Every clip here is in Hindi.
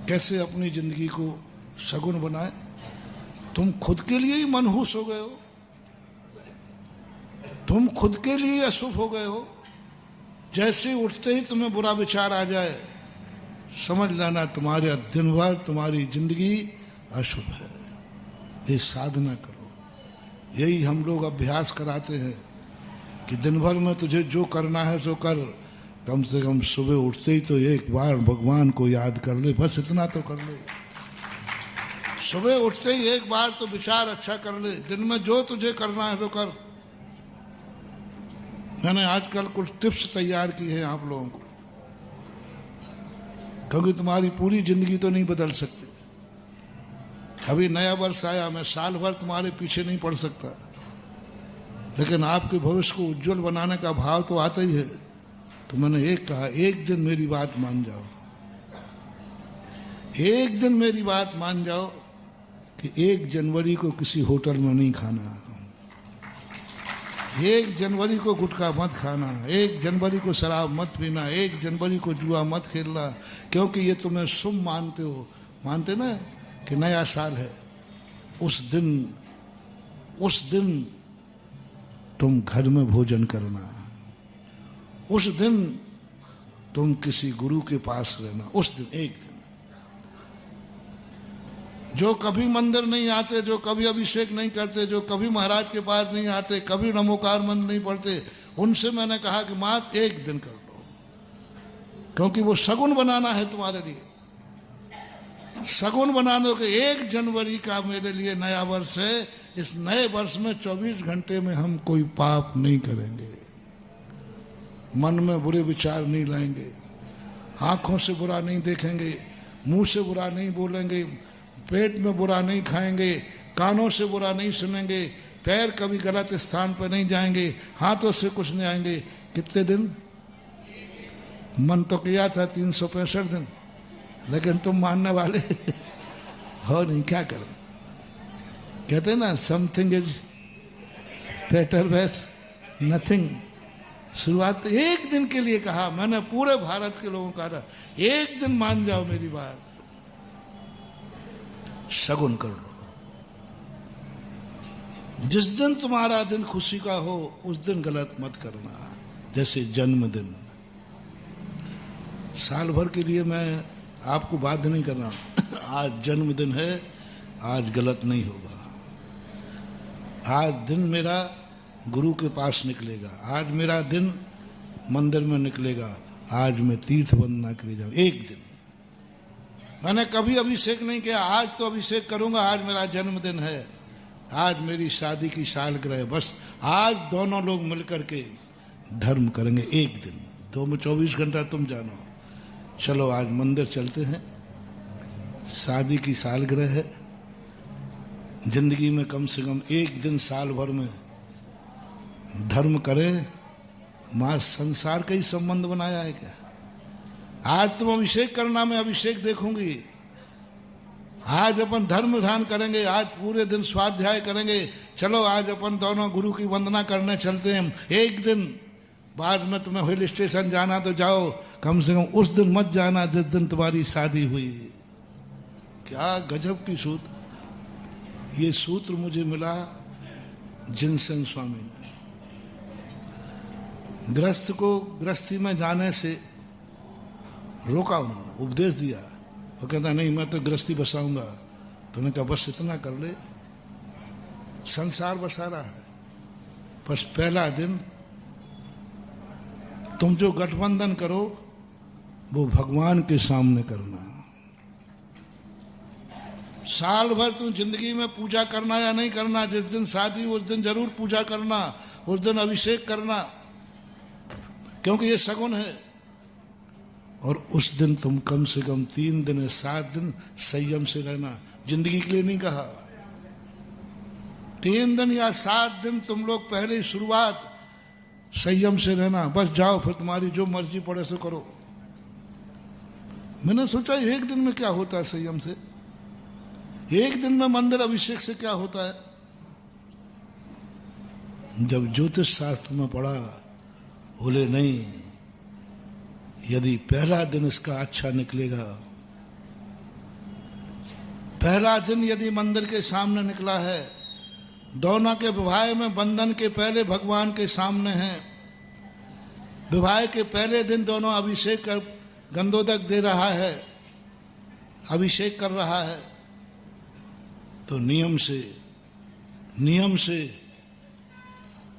कैसे अपनी जिंदगी को शगुन बनाए। तुम खुद के लिए ही मनहूस हो गए हो, तुम खुद के लिए अशुभ हो गए हो। जैसे उठते ही तुम्हें बुरा विचार आ जाए, समझ लेना तुम्हारे दिन भर तुम्हारी जिंदगी अशुभ है। ये साधना करो, यही हम लोग अभ्यास कराते हैं कि दिन भर में तुझे जो करना है सो कर, कम से कम सुबह उठते ही तो एक बार भगवान को याद कर ले, बस इतना तो कर ले। सुबह उठते ही एक बार तो विचार अच्छा कर ले, दिन में जो तुझे करना है तो कर। मैंने आजकल कुछ टिप्स तैयार की है आप लोगों को, क्योंकि तुम्हारी पूरी जिंदगी तो नहीं बदल सकते। अभी नया वर्ष आया, मैं साल भर तुम्हारे पीछे नहीं पड़ सकता, लेकिन आपके भविष्य को उज्जवल बनाने का भाव तो आता ही है। तो मैंने एक कहा, एक दिन मेरी बात मान जाओ, एक दिन मेरी बात मान जाओ कि 1 जनवरी को किसी होटल में नहीं खाना, 1 जनवरी को गुटखा मत खाना, 1 जनवरी को शराब मत पीना, 1 जनवरी को जुआ मत खेलना, क्योंकि ये तुम्हें शुभ मानते हो। मानते ना कि नया साल है। उस दिन तुम घर में भोजन करना, उस दिन तुम किसी गुरु के पास रहना। उस दिन, एक दिन जो कभी मंदिर नहीं आते, जो कभी अभिषेक नहीं करते, जो कभी महाराज के पास नहीं आते, कभी नमोकार मंत्र नहीं पढ़ते, उनसे मैंने कहा कि मात्र 1 दिन कर दो, क्योंकि वो शगुन बनाना है तुम्हारे लिए। शगुन बनाने के 1 जनवरी का मेरे लिए नया वर्ष है। इस नए वर्ष में 24 घंटे में हम कोई पाप नहीं करेंगे, मन में बुरे विचार नहीं लाएंगे, आंखों से बुरा नहीं देखेंगे, मुंह से बुरा नहीं बोलेंगे, पेट में बुरा नहीं खाएंगे, कानों से बुरा नहीं सुनेंगे, पैर कभी गलत स्थान पर नहीं जाएंगे, हाथों से कुछ नहीं आएंगे। कितने दिन? मन तो किया था 365 दिन, लेकिन तुम मानने वाले हो नहीं। क्या करो, कहते ना something is better best nothing. शुरुआत 1 दिन के लिए कहा मैंने, पूरे भारत के लोगों का था 1 दिन मान जाओ मेरी बात, शगुन कर लो। जिस दिन तुम्हारा दिन खुशी का हो उस दिन गलत मत करना। जैसे जन्मदिन, साल भर के लिए मैं आपको बाध्य नहीं कर रहा, आज जन्मदिन है, आज गलत नहीं होगा। आज दिन मेरा गुरु के पास निकलेगा, आज मेरा दिन मंदिर में निकलेगा, आज मैं तीर्थ वंदना के लिए जाऊँ। 1 दिन मैंने कभी अभिषेक नहीं किया, आज तो अभिषेक करूंगा, आज मेरा जन्मदिन है, आज मेरी शादी की सालगिरह, बस आज दोनों लोग मिलकर के धर्म करेंगे। 1 दिन, 2 में 24 घंटा तुम जानो। चलो आज मंदिर चलते हैं, शादी की सालगिरह है, जिंदगी में कम से कम 1 दिन साल भर में धर्म करें। मां संसार का ही संबंध बनाया है क्या? आज तुम अभिषेक करना, मैं अभिषेक देखूंगी। आज अपन धर्म ध्यान करेंगे, आज पूरे दिन स्वाध्याय करेंगे। चलो आज अपन दोनों गुरु की वंदना करने चलते हैं। 1 दिन बाद में तुम्हें हिल स्टेशन जाना तो जाओ, कम से कम उस दिन मत जाना जिस दिन तुम्हारी शादी हुई। क्या गजब की सूत्र! ये सूत्र मुझे मिला जिनसन स्वामी ने। गृहस्थ को गृहस्थी में जाने से रोका, उन्होंने उपदेश दिया। वो कहता नहीं मैं तो गृहस्थी बसाऊंगा। तो उन्होंने कहा बस इतना कर ले, संसार बसा रहा है, बस पहला दिन तुम जो गठबंधन करो वो भगवान के सामने करना। साल भर तुम जिंदगी में पूजा करना या नहीं करना, जिस दिन शादी उस दिन जरूर पूजा करना, उस दिन अभिषेक करना, क्योंकि ये शगुन है। और उस दिन तुम कम से कम 3 दिन 7 दिन संयम से रहना। जिंदगी के लिए नहीं कहा, 3 दिन या 7 दिन तुम लोग पहले ही शुरुआत संयम से रहना। बस जाओ, फिर तुम्हारी जो मर्जी पड़े सो करो। मैंने सोचा 1 दिन में क्या होता है संयम से, 1 दिन में मंदिर अभिषेक से क्या होता है। जब ज्योतिष शास्त्र में पढ़ा, बोले नहीं, यदि पहला दिन इसका अच्छा निकलेगा पहला दिन यदि मंदिर के सामने निकला है, दोनों के विवाह में बंधन के पहले भगवान के सामने हैं, विवाह के पहले दिन दोनों अभिषेक कर गंधोदक दे रहा है, अभिषेक कर रहा है, तो नियम से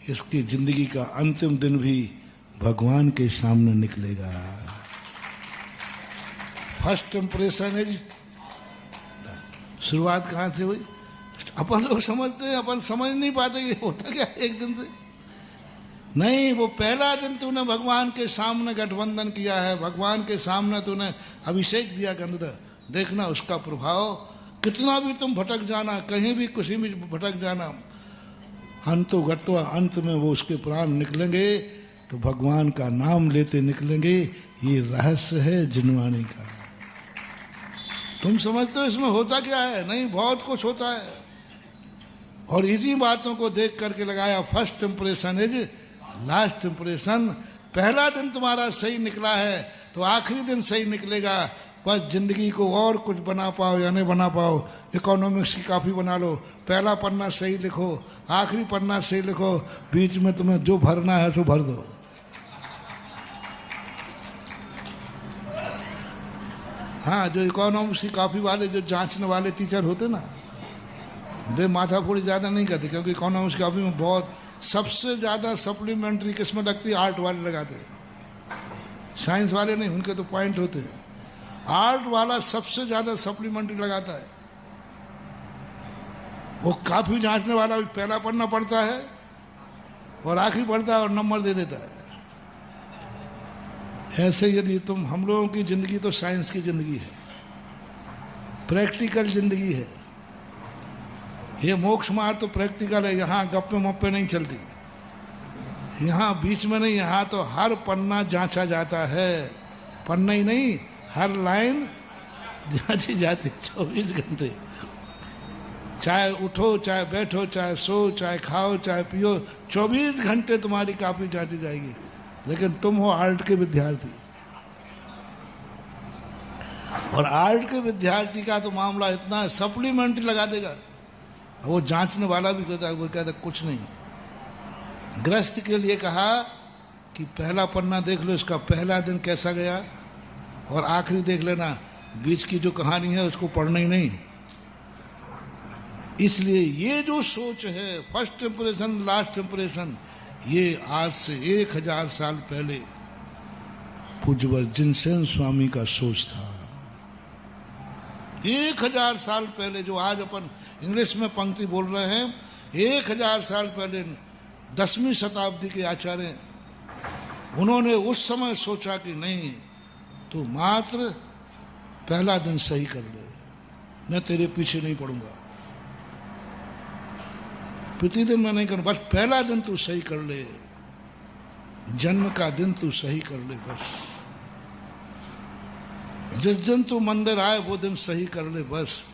इसकी जिंदगी का अंतिम दिन भी भगवान के सामने निकलेगा। फर्स्ट इंप्रेशन इज, शुरुआत कहाँ से हुई? अपन लोग समझते हैं, अपन समझ नहीं पाते ये होता क्या एक दिन से। नहीं, वो पहला दिन तूने भगवान के सामने गठबंधन किया है, भगवान के सामने तूने अभिषेक दिया गंधोदक, देखना उसका प्रभाव कितना भी तुम भटक जाना, कहीं भी किसी भी भटक जाना, अंतोगत्वा अंत में वो उसके प्राण निकलेंगे तो भगवान का नाम लेते निकलेंगे। ये रहस्य है जिनवाणी का। तुम समझते हो इसमें होता क्या है? नहीं, बहुत कुछ होता है। और इसी बातों को देख करके लगाया, first impression is last impression. पहला दिन तुम्हारा सही निकला है तो आखिरी दिन सही निकलेगा। बस जिंदगी को और कुछ बना पाओ या नहीं बना पाओ, इकोनॉमिक्स की कॉपी बना लो, पहला पन्ना सही लिखो, आखिरी पन्ना सही लिखो, बीच में तुम्हें जो भरना है सो भर दो। हाँ, जो इकोनॉमिक्स की कॉपी वाले, जो जांचने वाले टीचर होते ना, वे माथाफोड़ी ज्यादा नहीं करते, क्योंकि इकोनॉमिक्स की कॉपी में बहुत सबसे ज्यादा सप्लीमेंट्री किस्में लगती है आर्ट वाले लगाते हैं, साइंस वाले नहीं, उनके तो पॉइंट होते हैं। आर्ट वाला सबसे ज्यादा सप्लीमेंट्री लगाता है। वो काफी जांचने वाला भी पहला पन्ना पढ़ता है और आखिरी पढ़ता है और नंबर दे देता है। ऐसे यदि तुम, हम लोगों की जिंदगी तो साइंस की जिंदगी है, प्रैक्टिकल जिंदगी है। ये मोक्ष मार्ग तो प्रैक्टिकल है, यहाँ गप्पे मप्पे नहीं चलती, यहाँ बीच में नहीं, यहाँ तो हर पन्ना जांचा जाता है। पन्ना ही नहीं, हर लाइन जांची जाती 24 घंटे। चाहे उठो, चाहे बैठो, चाहे सो, चाहे खाओ, चाहे पियो, 24 घंटे तुम्हारी कॉपी जांची जाएगी। लेकिन तुम हो आर्ट के विद्यार्थी, और आर्ट के विद्यार्थी का तो मामला इतना सप्लीमेंट्री लगा देगा। वो जांचने वाला भी कहता है, वो कहता कुछ नहीं। गृहस्थ के लिए कहा कि पहला पन्ना देख लो, इसका पहला दिन कैसा गया, और आखिरी देख लेना, बीच की जो कहानी है उसको पढ़ना ही नहीं। इसलिए ये जो सोच है, फर्स्ट इंप्रेशन लास्ट इंप्रेशन, ये आज से 1000 साल पहले पूज्यवर जिनसेन स्वामी का सोच था। 1000 साल पहले, जो आज अपन इंग्लिश में पंक्ति बोल रहे हैं, 1000 साल पहले 10वीं शताब्दी के आचार्य, उन्होंने उस समय सोचा कि नहीं, तू मात्र पहला दिन सही कर ले, मैं तेरे पीछे नहीं पड़ूंगा, प्रतिदिन मैं नहीं करूं, बस पहला दिन तू सही कर ले, जन्म का दिन तू सही कर ले। बस जिस दिन तू मंदिर आए वो दिन सही कर ले। बस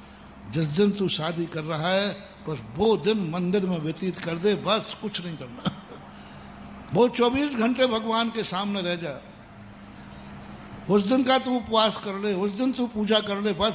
जिस दिन तू शादी कर रहा है, बस वो दिन मंदिर में व्यतीत कर दे, बस कुछ नहीं करना। वो 24 घंटे भगवान के सामने रह जा। उस दिन का तू उपवास कर ले, उस दिन तू पूजा कर ले, बस